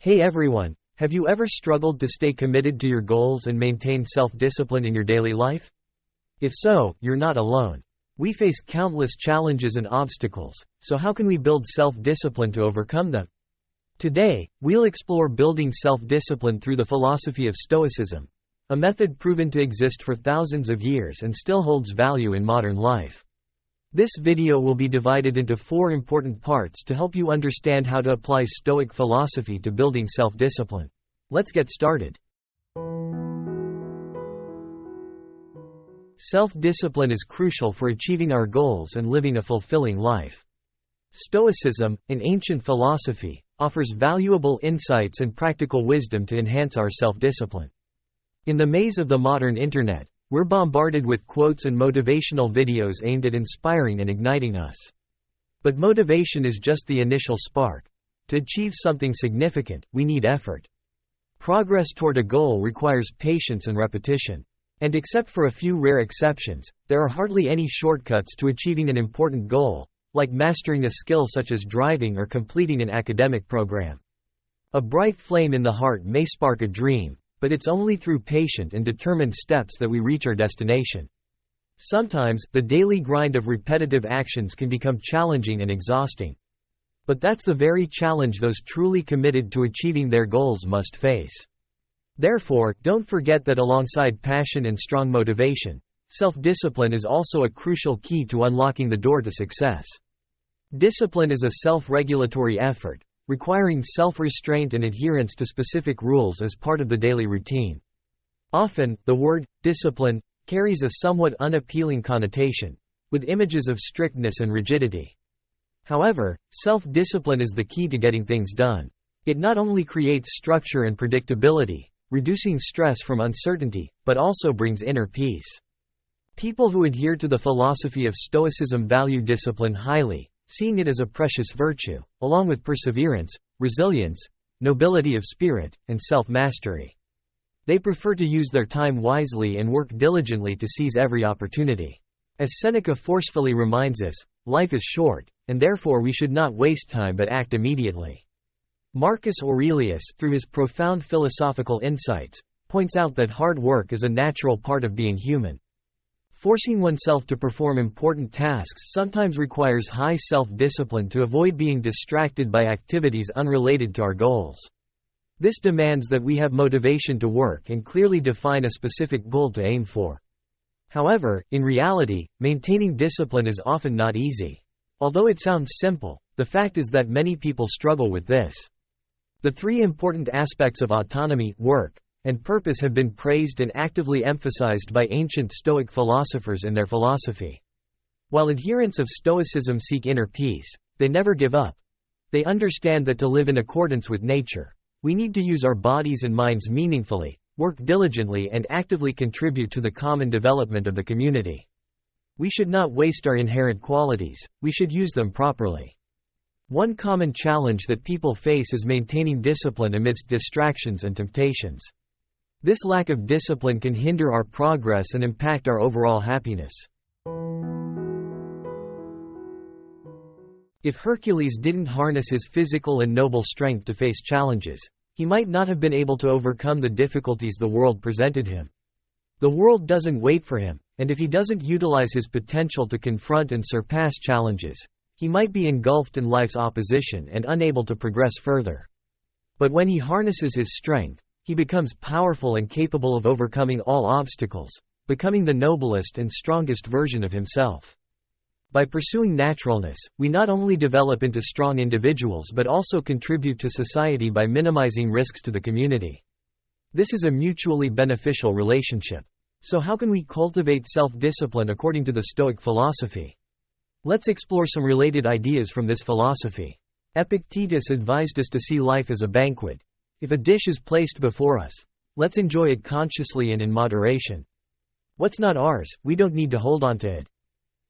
Hey everyone, have you ever struggled to stay committed to your goals and maintain self-discipline in your daily life? If so, you're not alone. We face countless challenges and obstacles, so how can we build self-discipline to overcome them? Today, we'll explore building self-discipline through the philosophy of Stoicism, a method proven to exist for thousands of years and still holds value in modern life. This video will be divided into 4 important parts to help you understand how to apply Stoic philosophy to building self-discipline. Let's get started. Self-discipline is crucial for achieving our goals and living a fulfilling life. Stoicism, an ancient philosophy, offers valuable insights and practical wisdom to enhance our self-discipline. In the maze of the modern internet, we're bombarded with quotes and motivational videos aimed at inspiring and igniting us. But motivation is just the initial spark. To achieve something significant, we need effort. Progress toward a goal requires patience and repetition. And except for a few rare exceptions, there are hardly any shortcuts to achieving an important goal, like mastering a skill such as driving or completing an academic program. A bright flame in the heart may spark a dream, but it's only through patient and determined steps that we reach our destination. Sometimes, the daily grind of repetitive actions can become challenging and exhausting. But that's the very challenge those truly committed to achieving their goals must face. Therefore, don't forget that alongside passion and strong motivation, self-discipline is also a crucial key to unlocking the door to success. Discipline is a self-regulatory effort, requiring self-restraint and adherence to specific rules as part of the daily routine. Often, the word discipline carries a somewhat unappealing connotation, with images of strictness and rigidity. However, self-discipline is the key to getting things done. It not only creates structure and predictability, reducing stress from uncertainty, but also brings inner peace. People who adhere to the philosophy of Stoicism value discipline highly, seeing it as a precious virtue, along with perseverance, resilience, nobility of spirit, and self-mastery. They prefer to use their time wisely and work diligently to seize every opportunity. As Seneca forcefully reminds us, life is short, and therefore we should not waste time but act immediately. Marcus Aurelius, through his profound philosophical insights, points out that hard work is a natural part of being human. Forcing oneself to perform important tasks sometimes requires high self-discipline to avoid being distracted by activities unrelated to our goals. This demands that we have motivation to work and clearly define a specific goal to aim for. However, in reality, maintaining discipline is often not easy. Although it sounds simple, the fact is that many people struggle with this. The 3 important aspects of autonomy, work, and purpose have been praised and actively emphasized by ancient Stoic philosophers in their philosophy. While adherents of Stoicism seek inner peace, they never give up. They understand that to live in accordance with nature, we need to use our bodies and minds meaningfully, work diligently and actively contribute to the common development of the community. We should not waste our inherent qualities, we should use them properly. One common challenge that people face is maintaining discipline amidst distractions and temptations. This lack of discipline can hinder our progress and impact our overall happiness. If Hercules didn't harness his physical and noble strength to face challenges, he might not have been able to overcome the difficulties the world presented him. The world doesn't wait for him, and if he doesn't utilize his potential to confront and surpass challenges, he might be engulfed in life's opposition and unable to progress further. But when he harnesses his strength, he becomes powerful and capable of overcoming all obstacles, becoming the noblest and strongest version of himself. By pursuing naturalness, we not only develop into strong individuals but also contribute to society by minimizing risks to the community. This is a mutually beneficial relationship. So how can we cultivate self-discipline according to the Stoic philosophy? Let's explore some related ideas from this philosophy. Epictetus advised us to see life as a banquet. If a dish is placed before us, let's enjoy it consciously and in moderation. What's not ours, we don't need to hold on to it.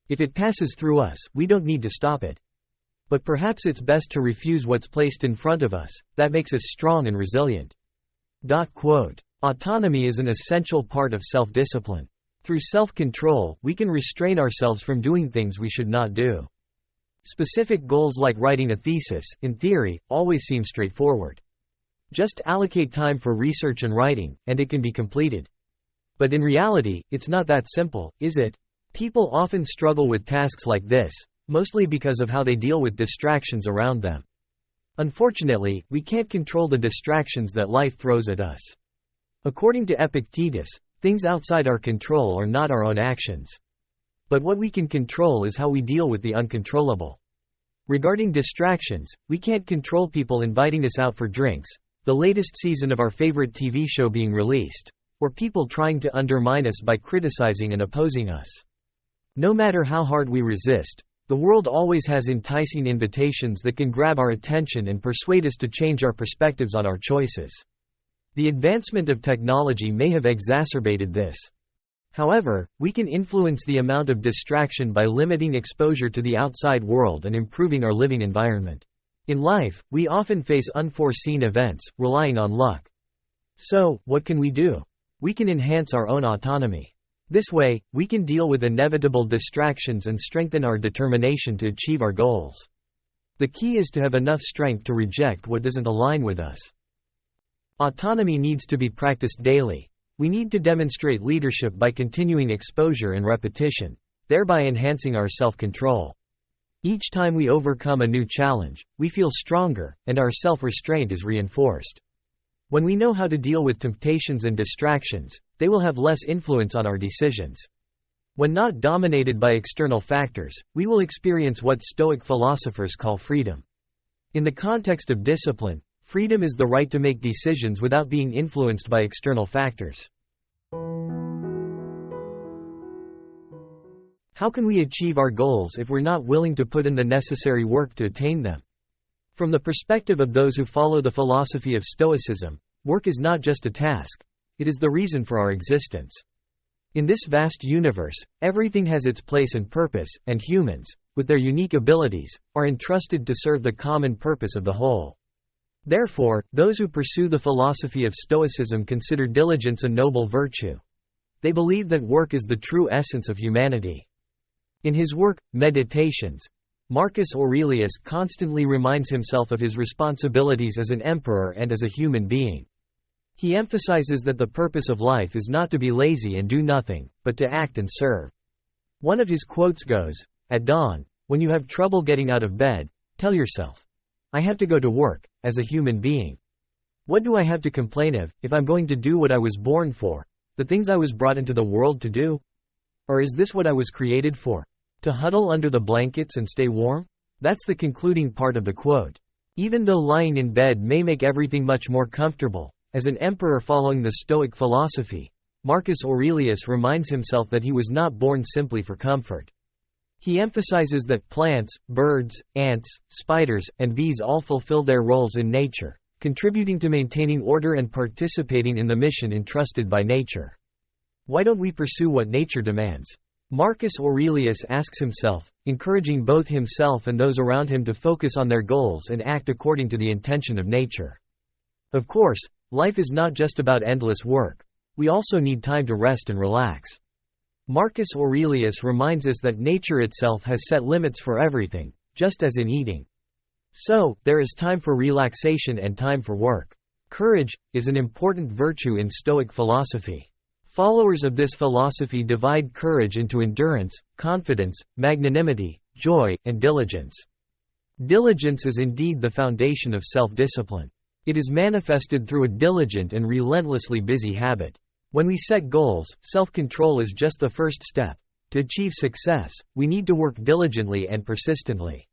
If it passes through us, we don't need to stop it. But perhaps it's best to refuse what's placed in front of us, that makes us strong and resilient. Autonomy is an essential part of self-discipline. Through self-control, we can restrain ourselves from doing things we should not do. Specific goals like writing a thesis, in theory, always seem straightforward. Just allocate time for research and writing, and it can be completed. But in reality, it's not that simple, is it? People often struggle with tasks like this, mostly because of how they deal with distractions around them. Unfortunately, we can't control the distractions that life throws at us. According to Epictetus, things outside our control are not our own actions. But what we can control is how we deal with the uncontrollable. Regarding distractions, we can't control people inviting us out for drinks, the latest season of our favorite TV show being released, or people trying to undermine us by criticizing and opposing us. No matter how hard we resist, the world always has enticing invitations that can grab our attention and persuade us to change our perspectives on our choices. The advancement of technology may have exacerbated this. However, we can influence the amount of distraction by limiting exposure to the outside world and improving our living environment. In life, we often face unforeseen events, relying on luck. So, what can we do? We can enhance our own autonomy. This way, we can deal with inevitable distractions and strengthen our determination to achieve our goals. The key is to have enough strength to reject what doesn't align with us. Autonomy needs to be practiced daily. We need to demonstrate leadership by continuing exposure and repetition, thereby enhancing our self-control. Each time we overcome a new challenge, we feel stronger, and our self-restraint is reinforced. When we know how to deal with temptations and distractions, they will have less influence on our decisions. When not dominated by external factors, we will experience what Stoic philosophers call freedom. In the context of discipline, freedom is the right to make decisions without being influenced by external factors. How can we achieve our goals if we're not willing to put in the necessary work to attain them? From the perspective of those who follow the philosophy of Stoicism, work is not just a task, it is the reason for our existence. In this vast universe, everything has its place and purpose, and humans, with their unique abilities, are entrusted to serve the common purpose of the whole. Therefore, those who pursue the philosophy of Stoicism consider diligence a noble virtue. They believe that work is the true essence of humanity. In his work, Meditations, Marcus Aurelius constantly reminds himself of his responsibilities as an emperor and as a human being. He emphasizes that the purpose of life is not to be lazy and do nothing, but to act and serve. One of his quotes goes, "At dawn, when you have trouble getting out of bed, tell yourself, I have to go to work, as a human being. What do I have to complain of, if I'm going to do what I was born for, the things I was brought into the world to do? Or is this what I was created for? To huddle under the blankets and stay warm?" That's the concluding part of the quote. Even though lying in bed may make everything much more comfortable, as an emperor following the Stoic philosophy, Marcus Aurelius reminds himself that he was not born simply for comfort. He emphasizes that plants, birds, ants, spiders, and bees all fulfill their roles in nature, contributing to maintaining order and participating in the mission entrusted by nature. Why don't we pursue what nature demands? Marcus Aurelius asks himself, encouraging both himself and those around him to focus on their goals and act according to the intention of nature. Of course, life is not just about endless work. We also need time to rest and relax. Marcus Aurelius reminds us that nature itself has set limits for everything, just as in eating. So, there is time for relaxation and time for work. Courage is an important virtue in Stoic philosophy. Followers of this philosophy divide courage into endurance, confidence, magnanimity, joy, and diligence. Diligence is indeed the foundation of self-discipline. It is manifested through a diligent and relentlessly busy habit. When we set goals, self-control is just the first step. To achieve success, we need to work diligently and persistently.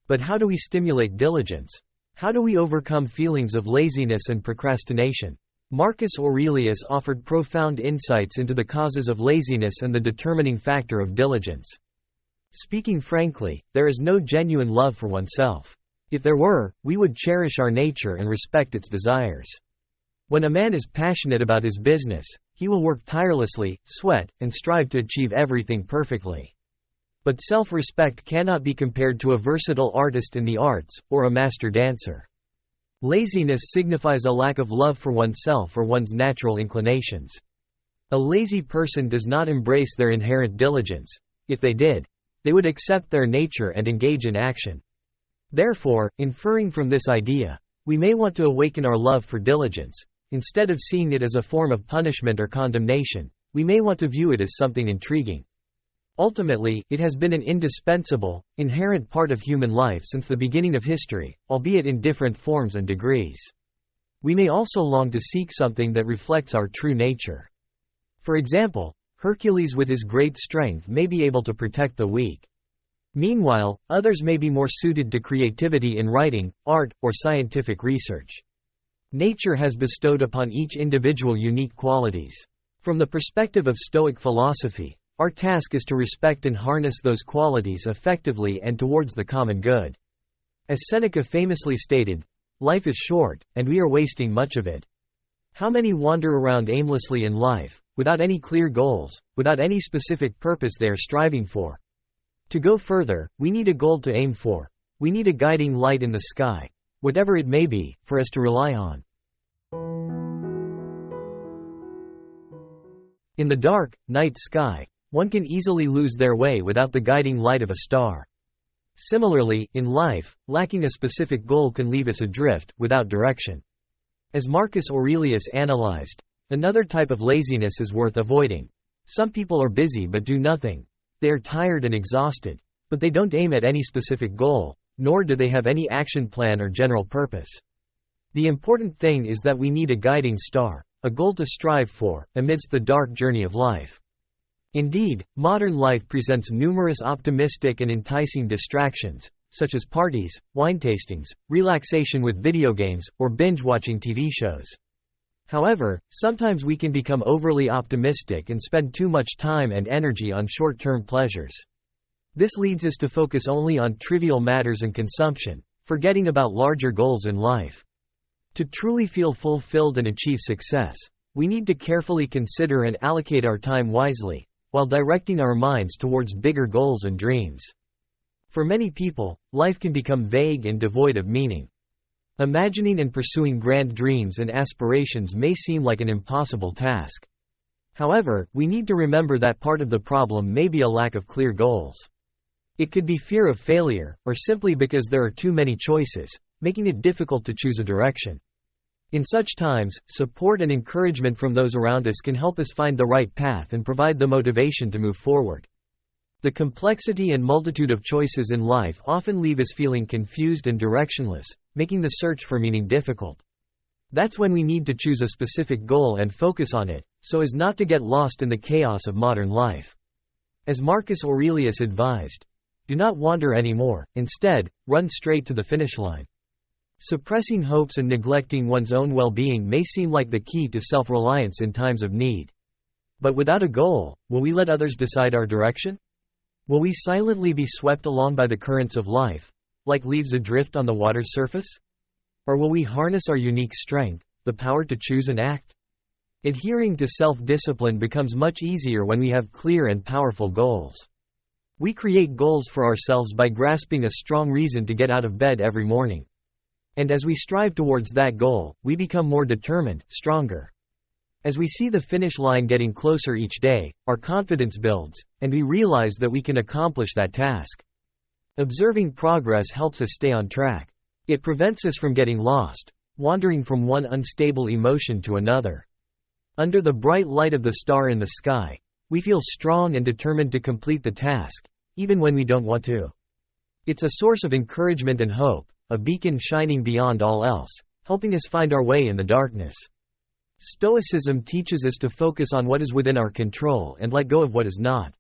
But how do we stimulate diligence? How do we overcome feelings of laziness and procrastination? Marcus Aurelius offered profound insights into the causes of laziness and the determining factor of diligence. Speaking frankly, there is no genuine love for oneself. If there were, we would cherish our nature and respect its desires. When a man is passionate about his business, he will work tirelessly, sweat, and strive to achieve everything perfectly. But self-respect cannot be compared to a versatile artist in the arts, or a master dancer. Laziness signifies a lack of love for oneself or one's natural inclinations. A lazy person does not embrace their inherent diligence. If they did, they would accept their nature and engage in action. Therefore, inferring from this idea, We may want to awaken our love for diligence. Instead of seeing it as a form of punishment or condemnation, we may want to view it as something intriguing. Ultimately, it has been an indispensable, inherent part of human life since the beginning of history, albeit in different forms and degrees. We may also long to seek something that reflects our true nature. For example, Hercules with his great strength may be able to protect the weak. Meanwhile, others may be more suited to creativity in writing, art, or scientific research. Nature has bestowed upon each individual unique qualities. From the perspective of Stoic philosophy, our task is to respect and harness those qualities effectively and towards the common good. As Seneca famously stated, "Life is short, and we are wasting much of it." How many wander around aimlessly in life, without any clear goals, without any specific purpose they are striving for? To go further, we need a goal to aim for. We need a guiding light in the sky, whatever it may be, for us to rely on. In the dark, night sky, one can easily lose their way without the guiding light of a star. Similarly, in life, lacking a specific goal can leave us adrift, without direction. As Marcus Aurelius analyzed, another type of laziness is worth avoiding. Some people are busy but do nothing. They are tired and exhausted, but they don't aim at any specific goal, nor do they have any action plan or general purpose. The important thing is that we need a guiding star, a goal to strive for, amidst the dark journey of life. Indeed, modern life presents numerous optimistic and enticing distractions, such as parties, wine tastings, relaxation with video games, or binge-watching TV shows. However, sometimes we can become overly optimistic and spend too much time and energy on short-term pleasures. This leads us to focus only on trivial matters and consumption, forgetting about larger goals in life. To truly feel fulfilled and achieve success, we need to carefully consider and allocate our time wisely, while directing our minds towards bigger goals and dreams. For many people, life can become vague and devoid of meaning. Imagining and pursuing grand dreams and aspirations may seem like an impossible task. However, we need to remember that part of the problem may be a lack of clear goals. It could be fear of failure, or simply because there are too many choices, making it difficult to choose a direction. In such times, support and encouragement from those around us can help us find the right path and provide the motivation to move forward. The complexity and multitude of choices in life often leave us feeling confused and directionless, making the search for meaning difficult. That's when we need to choose a specific goal and focus on it, so as not to get lost in the chaos of modern life. As Marcus Aurelius advised, do not wander anymore, instead, run straight to the finish line. Suppressing hopes and neglecting one's own well-being may seem like the key to self-reliance in times of need. But without a goal, will we let others decide our direction? Will we silently be swept along by the currents of life, like leaves adrift on the water's surface? Or will we harness our unique strength, the power to choose and act? Adhering to self-discipline becomes much easier when we have clear and powerful goals. We create goals for ourselves by grasping a strong reason to get out of bed every morning. And as we strive towards that goal, we become more determined, stronger. As we see the finish line getting closer each day, our confidence builds, and we realize that we can accomplish that task. Observing progress helps us stay on track. It prevents us from getting lost, wandering from one unstable emotion to another. Under the bright light of the star in the sky, we feel strong and determined to complete the task, even when we don't want to. It's a source of encouragement and hope, a beacon shining beyond all else, helping us find our way in the darkness. Stoicism teaches us to focus on what is within our control and let go of what is not.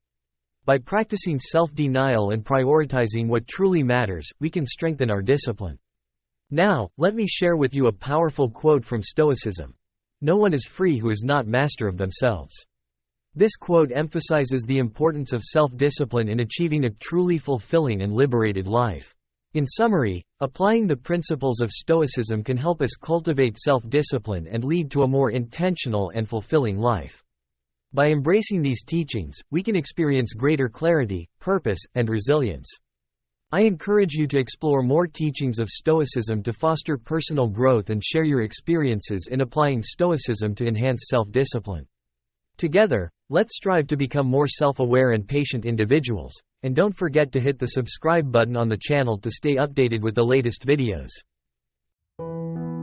By practicing self-denial and prioritizing what truly matters, we can strengthen our discipline. Now, let me share with you a powerful quote from Stoicism. No one is free who is not master of themselves. This quote emphasizes the importance of self-discipline in achieving a truly fulfilling and liberated life. In summary, applying the principles of Stoicism can help us cultivate self-discipline and lead to a more intentional and fulfilling life. By embracing these teachings, we can experience greater clarity, purpose, and resilience. I encourage you to explore more teachings of Stoicism to foster personal growth and share your experiences in applying Stoicism to enhance self-discipline. Together, let's strive to become more self-aware and patient individuals, and don't forget to hit the subscribe button on the channel to stay updated with the latest videos. you.